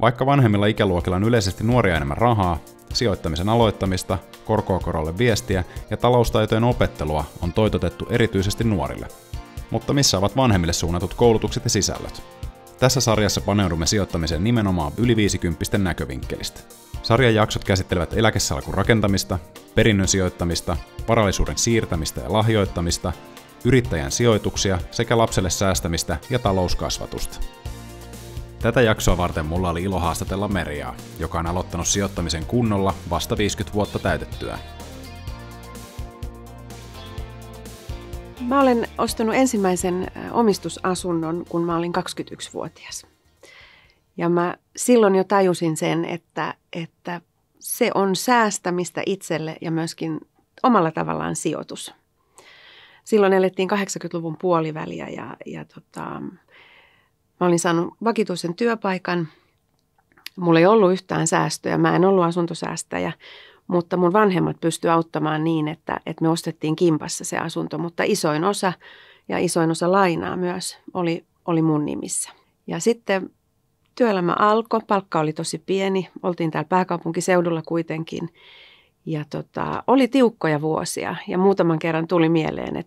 Vaikka vanhemmilla ikäluokilla on yleisesti nuoria enemmän rahaa, sijoittamisen aloittamista, korkoa korolle viestiä ja taloustaitojen opettelua on toitotettu erityisesti nuorille. Mutta missä ovat vanhemmille suunnatut koulutukset ja sisällöt? Tässä sarjassa paneudumme sijoittamiseen nimenomaan yli 50 näkövinkkelistä. Sarjan jaksot käsittelevät eläkesalkun rakentamista, perinnön sijoittamista, varallisuuden siirtämistä ja lahjoittamista, yrittäjän sijoituksia sekä lapselle säästämistä ja talouskasvatusta. Tätä jaksoa varten mulla oli ilo haastatella Meriaa, joka on aloittanut sijoittamisen kunnolla vasta 50 vuotta täytettyään. Mä olen ostanut ensimmäisen omistusasunnon, kun mä olin 21-vuotias. Ja mä silloin jo tajusin sen, että se on säästämistä itselle ja myöskin omalla tavallaan sijoitus. Silloin elettiin 80-luvun puoliväliä ja mä olin saanut vakituisen työpaikan. Mulla ei ollut yhtään säästöjä, mä en ollut asuntosäästäjä, mutta mun vanhemmat pystyivät auttamaan niin, että me ostettiin kimpassa se asunto, mutta isoin osa lainaa myös oli mun nimissä. Ja sitten työelämä alkoi, palkka oli tosi pieni, oltiin täällä pääkaupunkiseudulla kuitenkin. Ja oli tiukkoja vuosia ja muutaman kerran tuli mieleen,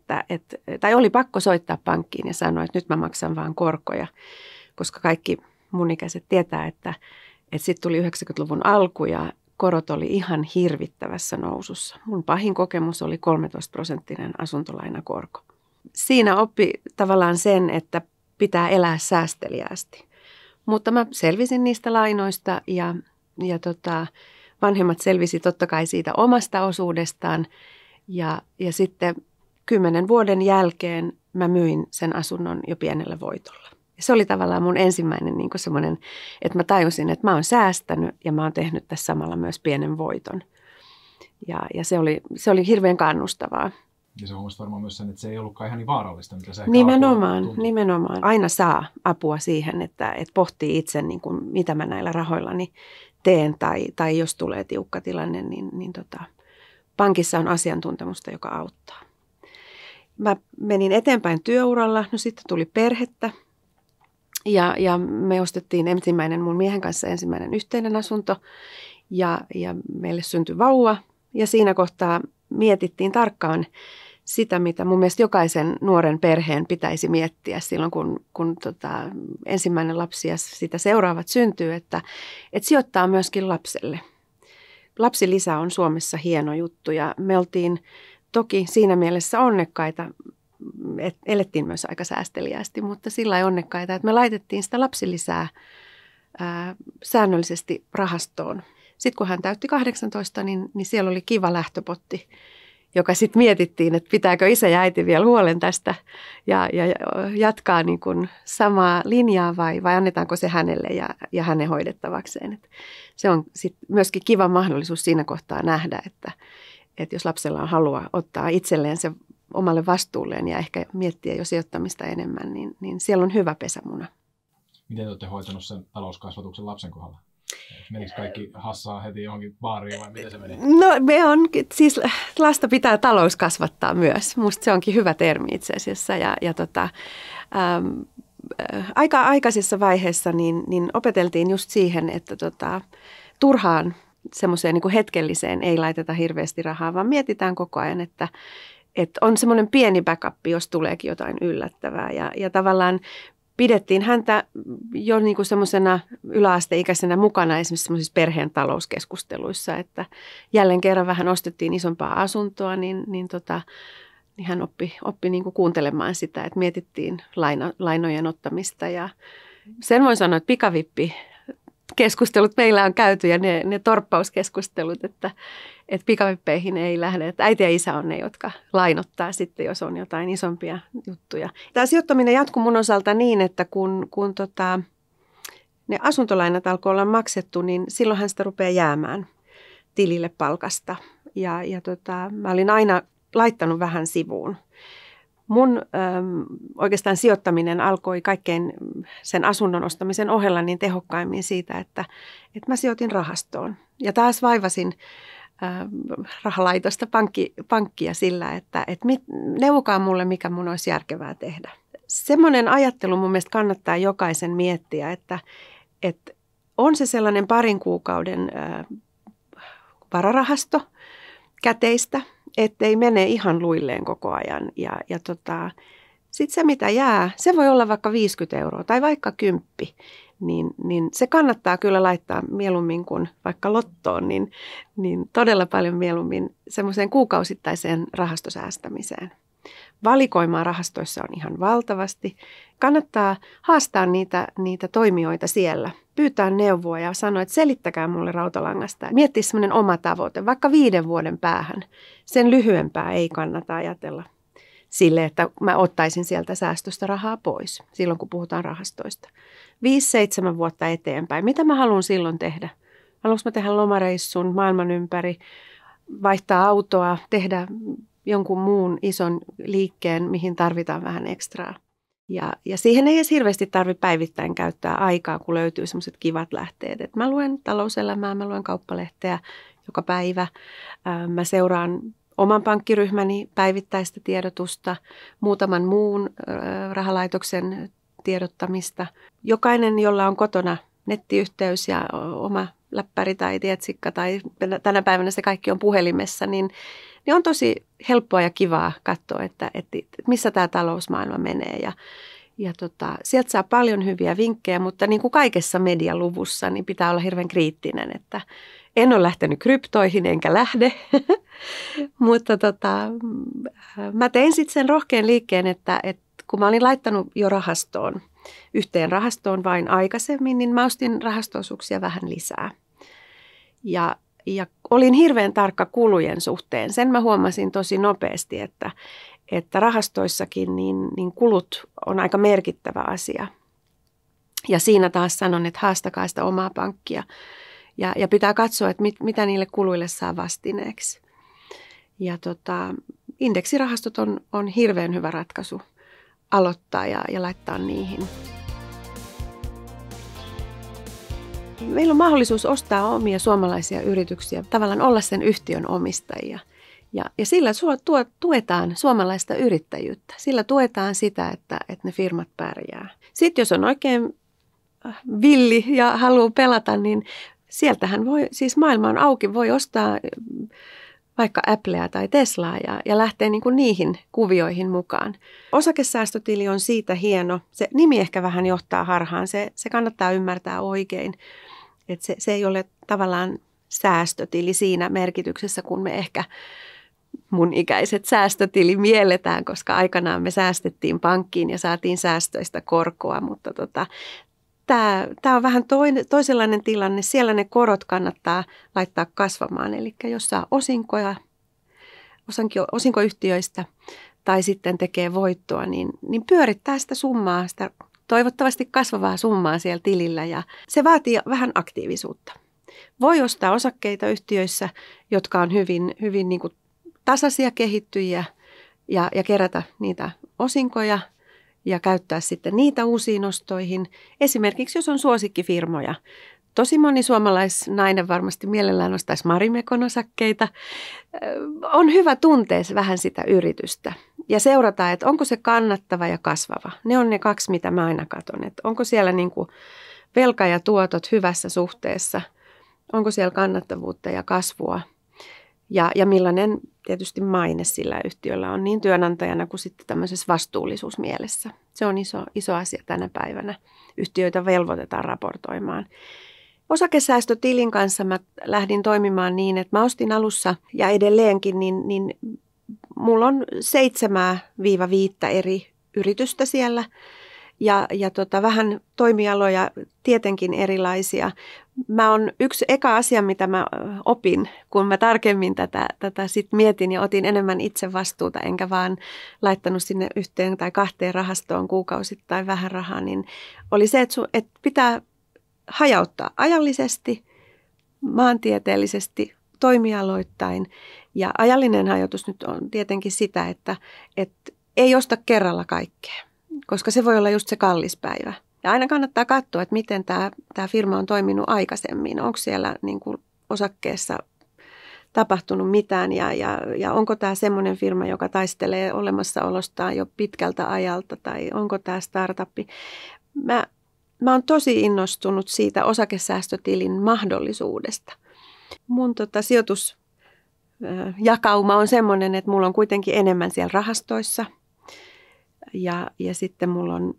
tai oli pakko soittaa pankkiin ja sanoa, että nyt mä maksan vaan korkoja, koska kaikki mun ikäiset tietää, että sitten tuli 90-luvun alku ja korot oli ihan hirvittävässä nousussa. Mun pahin kokemus oli 13% asuntolainakorko. Siinä oppi tavallaan sen, että pitää elää säästeliäästi. Mutta mä selvisin niistä lainoista ja vanhemmat selvisi totta kai siitä omasta osuudestaan ja sitten 10 vuoden jälkeen mä myin sen asunnon jo pienellä voitolla. Se oli tavallaan mun ensimmäinen niin kuin semmoinen, että mä tajusin, että mä oon säästänyt ja mä oon tehnyt tässä samalla myös pienen voiton. Ja se oli hirveän kannustavaa. Ja se huomasi varmaan myös sen, että se ei ollutkaan ihan niin vaarallista, mitä se Nimenomaan. Aina saa apua siihen, että pohtii itse, niin kuin, mitä mä näillä rahoillani teen tai jos tulee tiukka tilanne, niin pankissa on asiantuntemusta, joka auttaa. Mä menin eteenpäin työuralla, no sitten tuli perhettä ja me ostettiin mun miehen kanssa ensimmäinen yhteinen asunto ja meille syntyi vauva ja siinä kohtaa mietittiin tarkkaan sitä, mitä mun mielestä jokaisen nuoren perheen pitäisi miettiä silloin, kun ensimmäinen lapsi ja sitä seuraavat syntyy, että sijoittaa myöskin lapselle. Lapsilisä on Suomessa hieno juttu ja me oltiin toki siinä mielessä onnekkaita, että elettiin myös aika säästeliäästi, mutta sillä lailla onnekkaita, että me laitettiin sitä lapsilisää säännöllisesti rahastoon. Sitten kun hän täytti 18, niin siellä oli kiva lähtöpotti, joka sitten mietittiin, että pitääkö isä ja äiti vielä huolen tästä ja jatkaa niin kuin samaa linjaa vai annetaanko se hänelle ja hänen hoidettavakseen. Et se on sitten myöskin kiva mahdollisuus siinä kohtaa nähdä, että jos lapsella on halua ottaa itselleen se omalle vastuulleen ja ehkä miettiä jo sijoittamista enemmän, niin siellä on hyvä pesämuna. Miten te olette hoitanut sen talouskasvatuksen lapsen kohdalla? Menikö kaikki hassaa heti johonkin baariin vai miten se meni? No siis lasta pitää talous kasvattaa myös. Musta se onkin hyvä termi itse asiassa. Aika aikaisessa vaiheessa niin opeteltiin just siihen, että turhaan semmoiseen niin kuin hetkelliseen ei laiteta hirveästi rahaa, vaan mietitään koko ajan, että on semmoinen pieni backup, jos tuleekin jotain yllättävää ja tavallaan pidettiin häntä jo niin kuin semmoisena yläasteikäisenä mukana esimerkiksi semmoisissa perheen talouskeskusteluissa, että jälleen kerran vähän ostettiin isompaa asuntoa, niin hän oppi niin kuin kuuntelemaan sitä, että mietittiin lainojen ottamista ja sen voin sanoa, että pikavippikeskustelut meillä on käyty ja ne torppauskeskustelut, että pikavippeihin ei lähde. Että äiti ja isä on ne, jotka lainottaa sitten, jos on jotain isompia juttuja. Tämä sijoittaminen jatkui mun osalta niin, että kun ne asuntolainat alkoi olla maksettu, niin silloinhan sitä rupeaa jäämään tilille palkasta. Mä olin aina laittanut vähän sivuun. Mun oikeastaan sijoittaminen alkoi kaikkein sen asunnon ostamisen ohella niin tehokkaimmin siitä, että mä sijoitin rahastoon. Ja taas vaivasin rahalaitosta pankkia sillä, että neuvokaa mulle, mikä mun olisi järkevää tehdä. Semmoinen ajattelu mun mielestä kannattaa jokaisen miettiä, että on se sellainen parin kuukauden vararahasto käteistä, ettei mene ihan luilleen koko ajan. Sitten se mitä jää, se voi olla vaikka 50 € tai vaikka 10, niin se kannattaa kyllä laittaa mieluummin kuin vaikka lottoon, niin todella paljon mieluummin semmoiseen kuukausittaiseen rahastosäästämiseen. Valikoimaa rahastoissa on ihan valtavasti. Kannattaa haastaa niitä toimijoita siellä, pyytää neuvoa ja sanoa, että selittäkää mulle rautalangasta. Miettiä semmoinen oma tavoite, vaikka 5 vuoden päähän. Sen lyhyempää ei kannata ajatella sille, että mä ottaisin sieltä säästöstä rahaa pois, silloin kun puhutaan rahastoista. 5-7 vuotta eteenpäin. Mitä mä haluan silloin tehdä? Haluanko mä tehdä lomareissun maailman ympäri, vaihtaa autoa, tehdä jonkun muun ison liikkeen, mihin tarvitaan vähän ekstraa. Ja siihen ei edes hirveästi tarvitse päivittäin käyttää aikaa, kun löytyy sellaiset kivat lähteet. Et mä luen talouselämää, mä luen kauppalehteä joka päivä. Mä seuraan oman pankkiryhmäni päivittäistä tiedotusta, muutaman muun rahalaitoksen tiedottamista. Jokainen, jolla on kotona nettiyhteys ja oma läppäri tai tietsikka tai tänä päivänä se kaikki on puhelimessa, niin on tosi helppoa ja kivaa katsoa, että missä tämä talousmaailma menee. Sieltä saa paljon hyviä vinkkejä, mutta niin kuin kaikessa medialuvussa, niin pitää olla hirveän kriittinen, että en ole lähtenyt kryptoihin enkä lähde, mutta mä tein sitten sen rohkean liikkeen, että kun mä olin laittanut jo yhteen rahastoon vain aikaisemmin, niin mä ostin rahasto-osuuksia vähän lisää. Ja olin hirveän tarkka kulujen suhteen. Sen mä huomasin tosi nopeasti, että rahastoissakin niin kulut on aika merkittävä asia. Ja siinä taas sanon, että haastakaa sitä omaa pankkia ja pitää katsoa, että mitä niille kuluille saa vastineeksi. Ja indeksirahastot on hirveän hyvä ratkaisu aloittaa ja laittaa niihin. Meillä on mahdollisuus ostaa omia suomalaisia yrityksiä, tavallaan olla sen yhtiön omistajia. Ja sillä tuetaan suomalaista yrittäjyyttä. Sillä tuetaan sitä, että ne firmat pärjää. Sitten jos on oikein villi ja haluaa pelata, niin sieltähän siis maailma on auki, voi ostaa vaikka Applea tai Teslaa ja lähteä niin kuin niihin kuvioihin mukaan. Osakesäästötili on siitä hieno. Se nimi ehkä vähän johtaa harhaan. Se kannattaa ymmärtää oikein. Että se ei ole tavallaan säästötili siinä merkityksessä, kun me ehkä mun ikäiset säästötili mielletään, koska aikanaan me säästettiin pankkiin ja saatiin säästöistä korkoa, mutta tämä on vähän toisenlainen tilanne. Siellä ne korot kannattaa laittaa kasvamaan, eli jos saa osinkoyhtiöistä tai sitten tekee voittoa, niin pyörittää sitä summaa, sitä toivottavasti kasvavaa summaa siellä tilillä ja se vaatii vähän aktiivisuutta. Voi ostaa osakkeita yhtiöissä, jotka on hyvin niin kuin tasaisia kehittyjiä ja kerätä niitä osinkoja ja käyttää sitten niitä uusiin ostoihin. Esimerkiksi jos on suosikkifirmoja. Tosi moni suomalaisnainen varmasti mielellään ostaisi Marimekon osakkeita. On hyvä tuntea vähän sitä yritystä ja seurata, että onko se kannattava ja kasvava. Ne on ne 2, mitä mä aina katson. Että onko siellä niin kuin velka ja tuotot hyvässä suhteessa, onko siellä kannattavuutta ja kasvua ja millainen tietysti maine sillä yhtiöllä on niin työnantajana kuin sitten tämmöisessä vastuullisuusmielessä. Se on iso asia tänä päivänä. Yhtiöitä velvoitetaan raportoimaan. Osakesäästötilin kanssa mä lähdin toimimaan niin, että mä ostin alussa ja edelleenkin, niin mulla on 7-5 eri yritystä siellä ja vähän toimialoja tietenkin erilaisia. Yksi eka asia, mitä mä opin, kun mä tarkemmin tätä sit mietin ja otin enemmän itse vastuuta, enkä vaan laittanut sinne 1 tai 2 rahastoon kuukausittain vähän rahaa, niin oli se, että pitää hajauttaa ajallisesti, maantieteellisesti, toimialoittain. Ja ajallinen hajoitus nyt on tietenkin sitä, että ei osta kerralla kaikkea, koska se voi olla just se kallis päivä. Ja aina kannattaa katsoa, että miten tämä firma on toiminut aikaisemmin. Onko siellä niin kuin osakkeessa tapahtunut mitään ja onko tämä semmoinen firma, joka taistelee olemassaolostaan jo pitkältä ajalta tai onko tämä startup. Mä mä oon tosi innostunut siitä osakesäästötilin mahdollisuudesta. Mun sijoitusjakauma on semmoinen, että mulla on kuitenkin enemmän siellä rahastoissa. Ja sitten mulla on,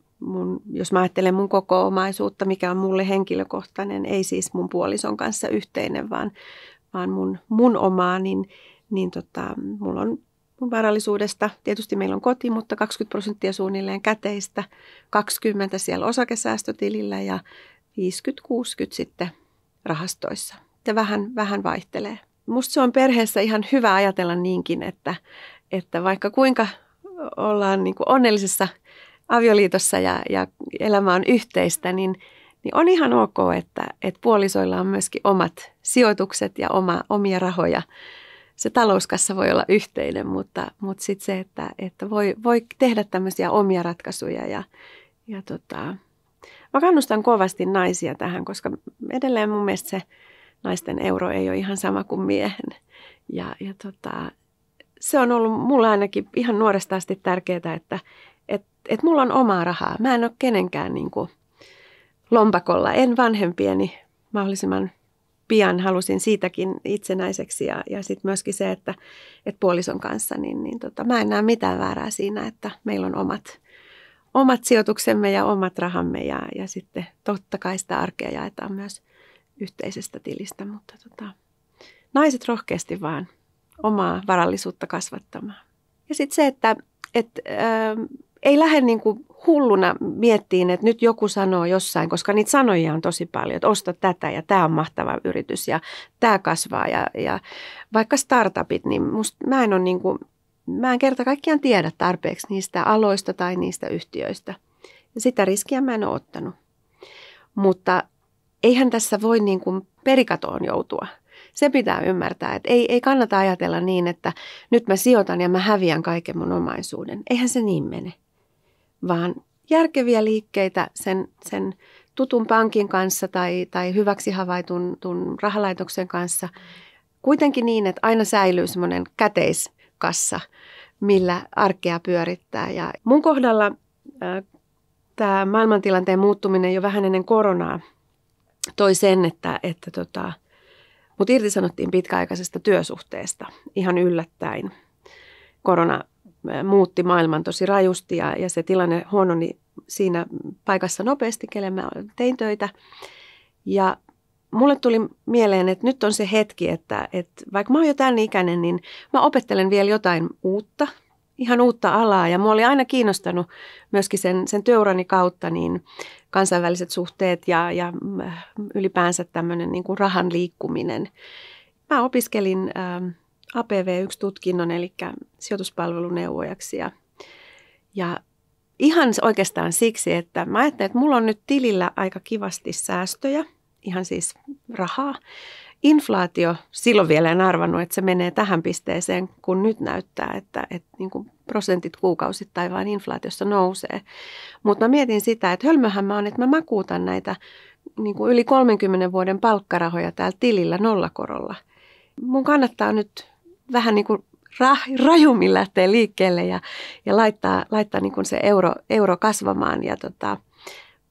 jos mä ajattelen mun koko omaisuutta, mikä on mulle henkilökohtainen, ei siis mun puolison kanssa yhteinen, vaan mun omaa, niin mulla on mun varallisuudesta, tietysti meillä on koti, mutta 20% suunnilleen käteistä, 20% siellä osakesäästötilillä ja 50-60 sitten rahastoissa. Se vähän vaihtelee. Musta se on perheessä ihan hyvä ajatella niinkin, että vaikka kuinka ollaan niin kuin onnellisessa avioliitossa ja elämä on yhteistä, niin on ihan ok, että puolisoilla on myöskin omat sijoitukset ja omia rahoja. Se talouskassa voi olla yhteinen, mutta sitten se, että voi tehdä tämmöisiä omia ratkaisuja. Mä kannustan kovasti naisia tähän, koska edelleen mun mielestä se naisten euro ei ole ihan sama kuin miehen. Se on ollut mulle ainakin ihan nuoresta asti tärkeää, että mulla on omaa rahaa. Mä en ole kenenkään niin kuin lompakolla, en vanhempieni mahdollisimman pian halusin siitäkin itsenäiseksi ja sitten myöskin se, että puolison kanssa, mä en näe mitään väärää siinä, että meillä on omat sijoituksemme ja omat rahamme ja sitten totta kai sitä arkea jaetaan myös yhteisestä tilistä, mutta naiset rohkeasti vaan omaa varallisuutta kasvattamaan. Ja sitten se, että ei lähde niin kuin hulluna miettiin, että nyt joku sanoo jossain, koska niitä sanoja on tosi paljon, että osta tätä ja tämä on mahtava yritys ja tämä kasvaa ja vaikka startupit, niin mä en kerta kaikkiaan tiedä tarpeeksi niistä aloista tai niistä yhtiöistä. Ja sitä riskiä mä en ole ottanut. Mutta eihän tässä voi niin kuin perikatoon joutua. Se pitää ymmärtää, että ei kannata ajatella niin, että nyt mä sijoitan ja mä häviän kaiken mun omaisuuden. Eihän se niin mene. Vaan järkeviä liikkeitä sen tutun pankin kanssa tai hyväksi havaitun rahalaitoksen kanssa. Kuitenkin niin, että aina säilyy semmoinen käteiskassa, millä arkea pyörittää. Ja mun kohdalla tämä maailmantilanteen muuttuminen jo vähän ennen koronaa toi sen, että mut irtisanottiin pitkäaikaisesta työsuhteesta ihan yllättäen. Korona muutti maailman tosi rajusti ja se tilanne huononi siinä paikassa nopeasti, kelle mä tein töitä. Ja mulle tuli mieleen, että nyt on se hetki, että vaikka mä oon jo tämän ikäinen, niin mä opettelen vielä jotain uutta, ihan uutta alaa. Ja mua oli aina kiinnostanut myöskin sen työurani kautta niin kansainväliset suhteet ja ylipäänsä tämmöinen niin kuin rahan liikkuminen. Mä opiskelin APV1-tutkinnon, eli sijoituspalveluneuvojaksi. Ja ihan oikeastaan siksi, että mä ajattelin, että mulla on nyt tilillä aika kivasti säästöjä, ihan siis rahaa. Inflaatio, silloin vielä en arvannut, että se menee tähän pisteeseen, kun nyt näyttää, että niin kuin prosentit kuukausittain vaan inflaatiossa nousee. Mutta mä mietin sitä, että hölmöhän mä oon, että mä makuutan näitä niin kuin yli 30 vuoden palkkarahoja täällä tilillä nollakorolla. Mun kannattaa nyt vähän niin kuin rajummin lähteä liikkeelle ja laittaa niin kuin se euro kasvamaan. Ja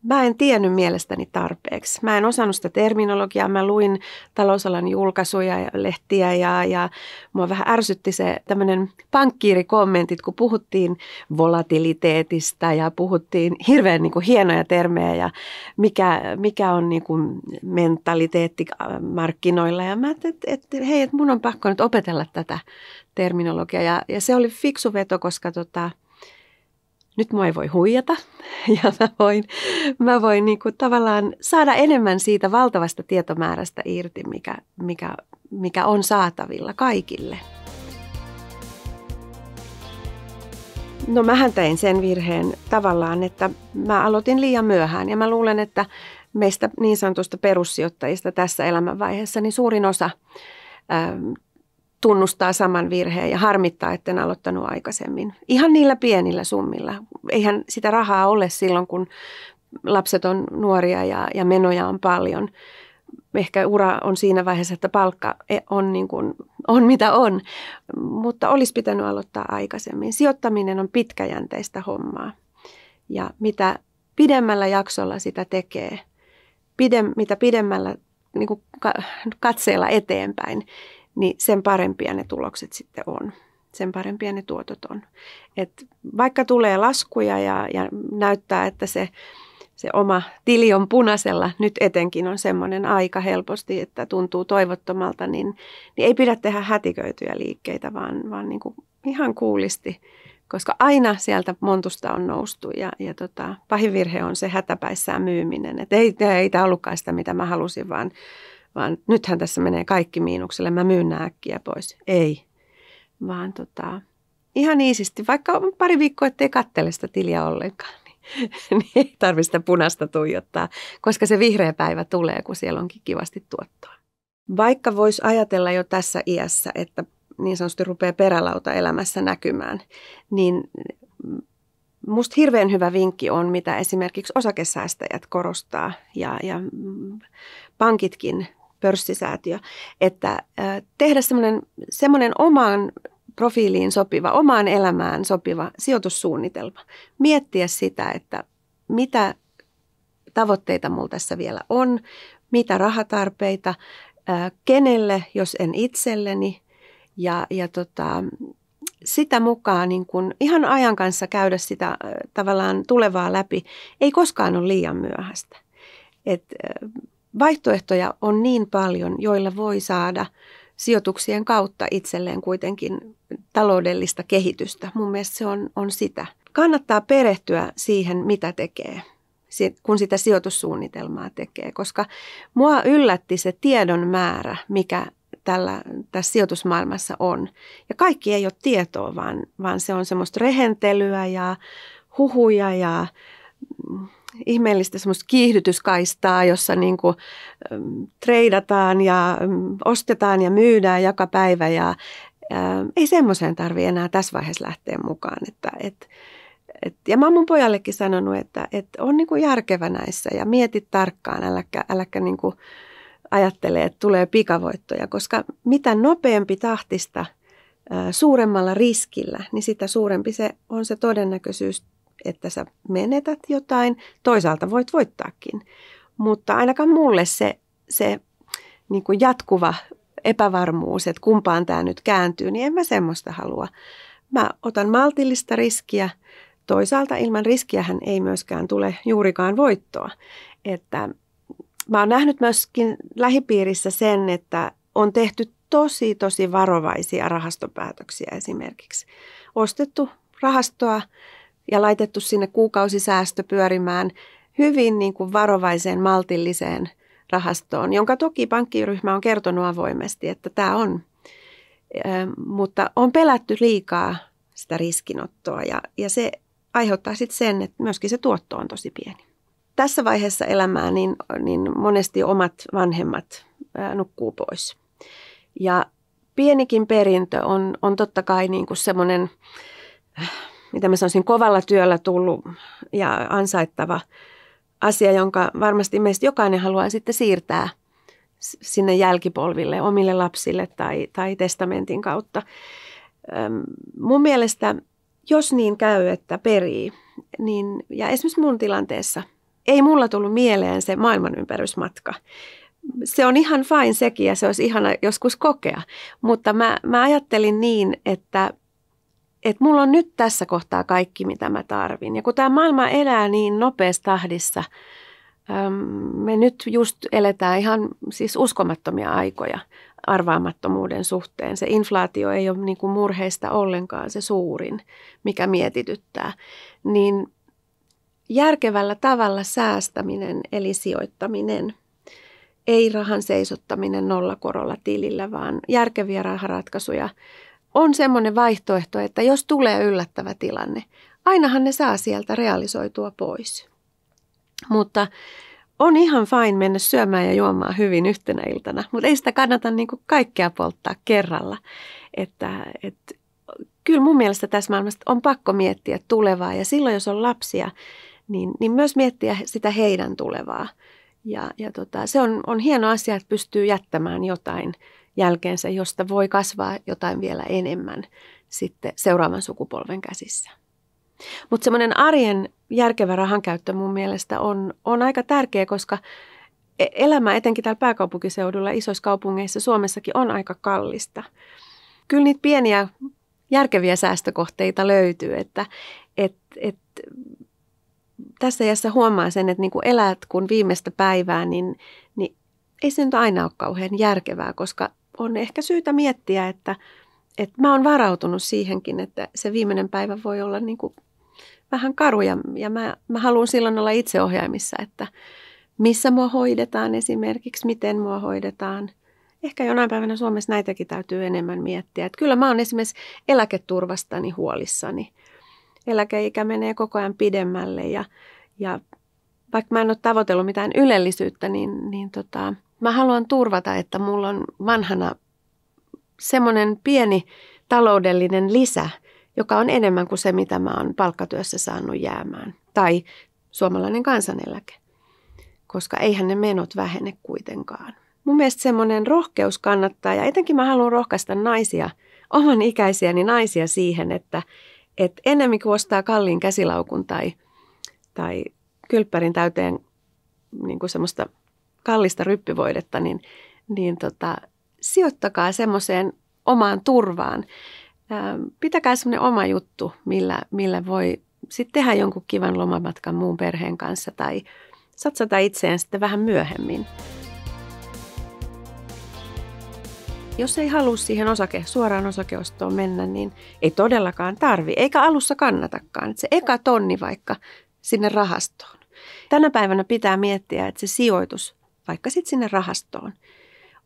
mä en tiennyt mielestäni tarpeeksi. Mä en osannut sitä terminologiaa. Mä luin talousalan julkaisuja ja lehtiä ja mua vähän ärsytti se tämmöinen pankkiirikommentit, kun puhuttiin volatiliteetista ja puhuttiin hirveän niin kuin hienoja termejä ja mikä on niin kuin mentaliteetti markkinoilla. Ja mä ajattelin, että hei, että mun on pakko nyt opetella tätä terminologiaa ja se oli fiksu veto, koska nyt mua ei voi huijata ja mä voin niin kuin tavallaan saada enemmän siitä valtavasta tietomäärästä irti, mikä on saatavilla kaikille. No mähän tein sen virheen tavallaan, että mä aloitin liian myöhään ja mä luulen, että meistä niin sanotusta perussijoittajista tässä elämänvaiheessa niin suurin osa tunnustaa saman virheen ja harmittaa, etten aloittanut aikaisemmin. Ihan niillä pienillä summilla. Eihän sitä rahaa ole silloin, kun lapset on nuoria ja menoja on paljon. Ehkä ura on siinä vaiheessa, että palkka on mitä on, mutta olisi pitänyt aloittaa aikaisemmin. Sijoittaminen on pitkäjänteistä hommaa ja mitä pidemmällä jaksolla sitä tekee, mitä pidemmällä niin kuin katseella eteenpäin, niin sen parempia ne tulokset sitten on. Sen parempia ne tuotot on. Et vaikka tulee laskuja ja näyttää, että se oma tili on punaisella, nyt etenkin on semmoinen aika helposti, että tuntuu toivottomalta, niin ei pidä tehdä hätiköityjä liikkeitä, vaan niin kuin ihan kuulisti, koska aina sieltä montusta on noustu ja pahin virhe on se hätäpäissään myyminen, että ei tämä ollutkaan sitä, mitä mä halusin, vaan nythän tässä menee kaikki miinukselle, mä myyn nää äkkiä pois. Ei, vaan ihan iisisti, vaikka on pari viikkoa, ettei katsele sitä tiliä ollenkaan, niin ei tarvitse sitä punaista tuijottaa, koska se vihreä päivä tulee, kun siellä onkin kivasti tuottoa. Vaikka voisi ajatella jo tässä iässä, että niin sanotusti rupeaa perälauta elämässä näkymään, niin musta hirveän hyvä vinkki on, mitä esimerkiksi osakesäästäjät korostaa ja pankitkin, pörssisäätiö, että tehdä semmoinen omaan profiiliin sopiva, omaan elämään sopiva sijoitussuunnitelma. Miettiä sitä, että mitä tavoitteita mulla tässä vielä on, mitä rahatarpeita, kenelle, jos en itselleni. Ja sitä mukaan niin kun ihan ajan kanssa käydä sitä tavallaan tulevaa läpi, ei koskaan ole liian myöhäistä. Vaihtoehtoja on niin paljon, joilla voi saada sijoituksien kautta itselleen kuitenkin taloudellista kehitystä. Mun mielestä se on sitä. Kannattaa perehtyä siihen, mitä tekee, kun sitä sijoitussuunnitelmaa tekee, koska mua yllätti se tiedon määrä, mikä tässä sijoitusmaailmassa on. Ja kaikki ei ole tietoa, vaan se on semmoista rehentelyä ja huhuja ja ihmeellistä semmoista kiihdytyskaistaa, jossa niinku treidataan ja ostetaan ja myydään joka päivä. Ja ei semmoiseen tarvitse enää tässä vaiheessa lähteä mukaan. Ja mä oon mun pojallekin sanonut, että on niinku järkevä näissä ja mieti tarkkaan, äläkä niinku ajattelee, että tulee pikavoittoja, koska mitä nopeampi tahtista suuremmalla riskillä, niin sitä suurempi se on se todennäköisyys, että sä menetät jotain. Toisaalta voit voittaakin, mutta ainakaan mulle se niin kuin jatkuva epävarmuus, että kumpaan tämä nyt kääntyy, niin en mä semmoista halua. Mä otan maltillista riskiä. Toisaalta ilman riskiähän ei myöskään tule juurikaan voittoa. Että mä oon nähnyt myöskin lähipiirissä sen, että on tehty tosi varovaisia rahastopäätöksiä esimerkiksi. Ostettu rahastoa ja laitettu sinne kuukausisäästö pyörimään hyvin niin kuin varovaiseen, maltilliseen rahastoon, jonka toki pankkiryhmä on kertonut avoimesti, että tämä on. Mutta on pelätty liikaa sitä riskinottoa ja se aiheuttaa sitten sen, että myöskin se tuotto on tosi pieni. Tässä vaiheessa elämää niin monesti omat vanhemmat nukkuu pois. Ja pienikin perintö on totta kai niin kuin semmoinen, mitä mä sanoisin, kovalla työllä tullut ja ansaittava asia, jonka varmasti meistä jokainen haluaa sitten siirtää sinne jälkipolville, omille lapsille tai testamentin kautta. Mun mielestä, jos niin käy, että perii, niin, ja esimerkiksi mun tilanteessa, ei mulla tullut mieleen se maailmanympärysmatka. Se on ihan fine sekin ja se olisi ihana joskus kokea, mutta mä ajattelin niin, että mulla on nyt tässä kohtaa kaikki, mitä mä tarvin. Ja kun tämä maailma elää niin nopeassa tahdissa, me nyt just eletään ihan siis uskomattomia aikoja arvaamattomuuden suhteen. Se inflaatio ei ole niin kuin murheista ollenkaan se suurin, mikä mietityttää. Niin järkevällä tavalla säästäminen eli sijoittaminen, ei rahan seisottaminen nollakorolla tilillä, vaan järkeviä raharatkaisuja on semmoinen vaihtoehto, että jos tulee yllättävä tilanne, ainahan ne saa sieltä realisoitua pois. Mutta on ihan fine mennä syömään ja juomaan hyvin yhtenä iltana, mutta ei sitä kannata niin kuin kaikkea polttaa kerralla. Kyllä mun mielestä tässä maailmassa on pakko miettiä tulevaa ja silloin jos on lapsia, niin myös miettiä sitä heidän tulevaa. Ja se on hieno asia, että pystyy jättämään jotain jälkeensä, josta voi kasvaa jotain vielä enemmän sitten seuraavan sukupolven käsissä. Mutta semmoinen arjen järkevä rahankäyttö mun mielestä on aika tärkeä, koska elämä etenkin täällä pääkaupunkiseudulla, isoissa kaupungeissa Suomessakin on aika kallista. Kyllä niitä pieniä järkeviä säästökohteita löytyy, että tässä iässä huomaa sen, että niin kun elät kun viimeistä päivää, niin ei se nyt aina ole kauhean järkevää, koska on ehkä syytä miettiä, että mä oon varautunut siihenkin, että se viimeinen päivä voi olla niin kuin vähän karu ja mä haluan silloin olla itseohjaimissa, että missä mua hoidetaan esimerkiksi, miten mua hoidetaan. Ehkä jonain päivänä Suomessa näitäkin täytyy enemmän miettiä. Että kyllä mä oon esimerkiksi eläketurvastani huolissani. Eläkeikä menee koko ajan pidemmälle ja vaikka mä en ole tavoitellut mitään ylellisyyttä, niin mä haluan turvata, että mulla on vanhana semmoinen pieni taloudellinen lisä, joka on enemmän kuin se, mitä mä oon palkkatyössä saanut jäämään. Tai suomalainen kansaneläke, koska eihän ne menot vähene kuitenkaan. Mun mielestä semmoinen rohkeus kannattaa, ja etenkin mä haluan rohkaista naisia, oman ikäisiäni naisia siihen, että enemmän kuin ostaa kalliin käsilaukun tai kylppärin täyteen niin kuin semmoista kallista ryppyvoidetta, niin sijoittakaa semmoiseen omaan turvaan. Pitäkää semmoinen oma juttu, millä voi sitten tehdä jonkun kivan lomamatkan muun perheen kanssa tai satsata itseen sitten vähän myöhemmin. Jos ei halua siihen suoraan osakeostoon mennä, niin ei todellakaan tarvi, eikä alussa kannatakaan. Että se eka tonni vaikka sinne rahastoon. Tänä päivänä pitää miettiä, että se sijoitus, vaikka sitten sinne rahastoon,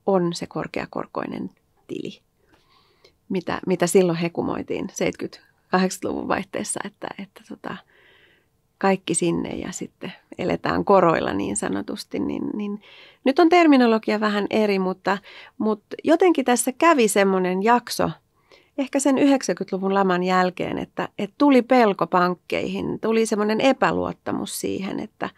on se korkeakorkoinen tili, mitä silloin hekumoitiin 70-80-luvun vaihteessa, että kaikki sinne ja sitten eletään koroilla niin sanotusti, niin nyt on terminologia vähän eri, mutta jotenkin tässä kävi semmoinen jakso, ehkä sen 90-luvun laman jälkeen, että tuli pelko pankkeihin, tuli semmoinen epäluottamus siihen, että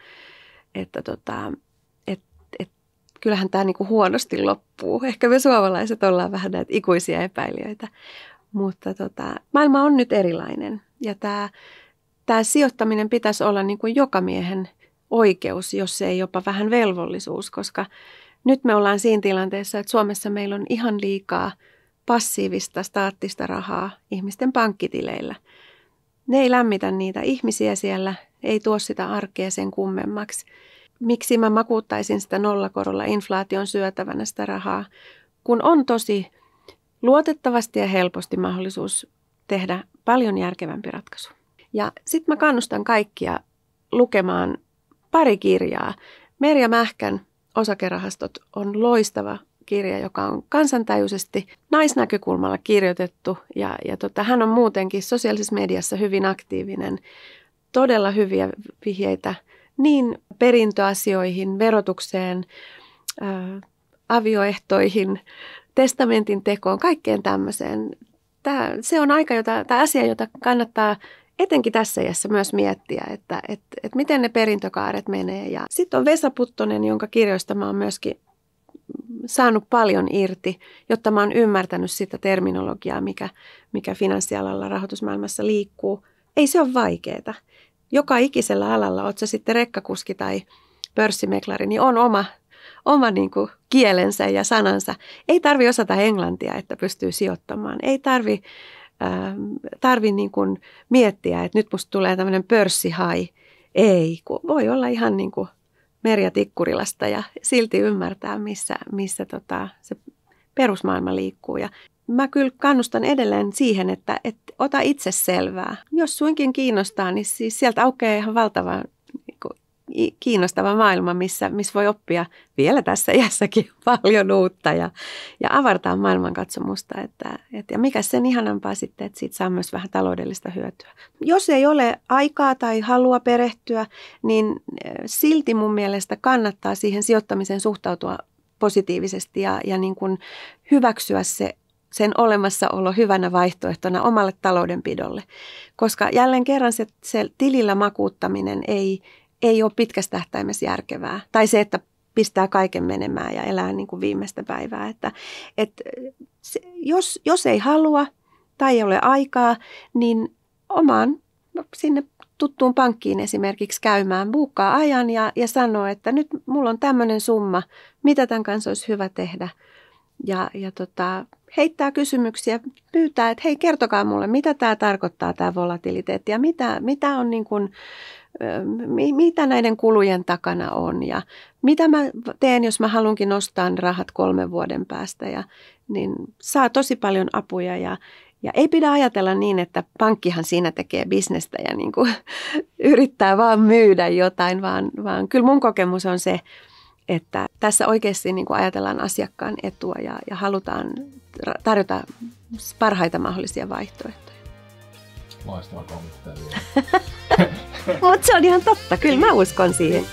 kyllähän tämä niinku huonosti loppuu. Ehkä me suomalaiset ollaan vähän näitä ikuisia epäilijöitä, mutta maailma on nyt erilainen ja tämä sijoittaminen pitäisi olla niin kuin joka miehen oikeus, jos ei jopa vähän velvollisuus, koska nyt me ollaan siinä tilanteessa, että Suomessa meillä on ihan liikaa passiivista, staattista rahaa ihmisten pankkitileillä. Ne ei lämmitä niitä ihmisiä siellä, ei tuo sitä arkea sen kummemmaksi. Miksi mä makuuttaisin sitä nollakorolla inflaation syötävänä sitä rahaa, kun on tosi luotettavasti ja helposti mahdollisuus tehdä paljon järkevämpi ratkaisu. Ja sitten mä kannustan kaikkia lukemaan pari kirjaa. Merja Mähkän Osakerahastot on loistava kirja, joka on kansantajuisesti naisnäkökulmalla kirjoitettu. Ja hän on muutenkin sosiaalisessa mediassa hyvin aktiivinen. Todella hyviä vihjeitä niin perintöasioihin, verotukseen, avioehtoihin, testamentin tekoon, kaikkeen tämmöiseen. Se on asia, jota kannattaa etenkin tässä iässä myös miettiä, että miten ne perintökaaret menee. Ja sitten on Vesa Puttonen, jonka kirjoista mä oon myöskin saanut paljon irti, jotta mä oon ymmärtänyt sitä terminologiaa, mikä finanssialalla rahoitusmaailmassa liikkuu. Ei se ole vaikeaa. Joka ikisellä alalla, oot sä sitten rekkakuski tai pörssimeklari, niin on oma niin kuin kielensä ja sanansa. Ei tarvi osata englantia, että pystyy sijoittamaan. Ei tarvi niin kuin miettiä, että nyt musta tulee tämmöinen pörssihai. Ei, kun voi olla ihan niin kuin Merja Tikkurilasta ja silti ymmärtää, missä se perusmaailma liikkuu. Ja mä kyllä kannustan edelleen siihen, että ota itse selvää. Jos suinkin kiinnostaa, niin siis sieltä aukeaa ihan valtava kiinnostava maailma, missä voi oppia vielä tässä iässäkin paljon uutta ja avartaa maailmankatsomusta. Ja mikä sen ihanampaa sitten, että siitä saa myös vähän taloudellista hyötyä. Jos ei ole aikaa tai halua perehtyä, niin silti mun mielestä kannattaa siihen sijoittamiseen suhtautua positiivisesti ja niin kuin hyväksyä sen olemassaolo hyvänä vaihtoehtona omalle taloudenpidolle. Koska jälleen kerran se tilillä makuuttaminen ei ole pitkässä tähtäimessä järkevää. Tai se, että pistää kaiken menemään ja elää niin kuin viimeistä päivää. Jos ei halua tai ei ole aikaa, niin omaan sinne tuttuun pankkiin esimerkiksi käymään, buukkaa ajan ja sanoo, että nyt mulla on tämmöinen summa, mitä tämän kanssa olisi hyvä tehdä. Ja heittää kysymyksiä, pyytää, että hei, kertokaa mulle, mitä tämä tarkoittaa, tämä volatiliteetti ja mitä on niin kuin, mitä näiden kulujen takana on ja mitä mä teen, jos mä haluankin nostaa rahat 3 vuoden päästä. Niin saa tosi paljon apuja ja ei pidä ajatella niin, että pankkihan siinä tekee bisnestä ja niin kuin yrittää vaan myydä jotain, vaan kyllä mun kokemus on se, että tässä oikeasti niin kuin ajatellaan asiakkaan etua ja halutaan tarjota parhaita mahdollisia vaihtoehtoja. Loistava kommentti. Mutta se on ihan totta, kyllä mä uskon siihen.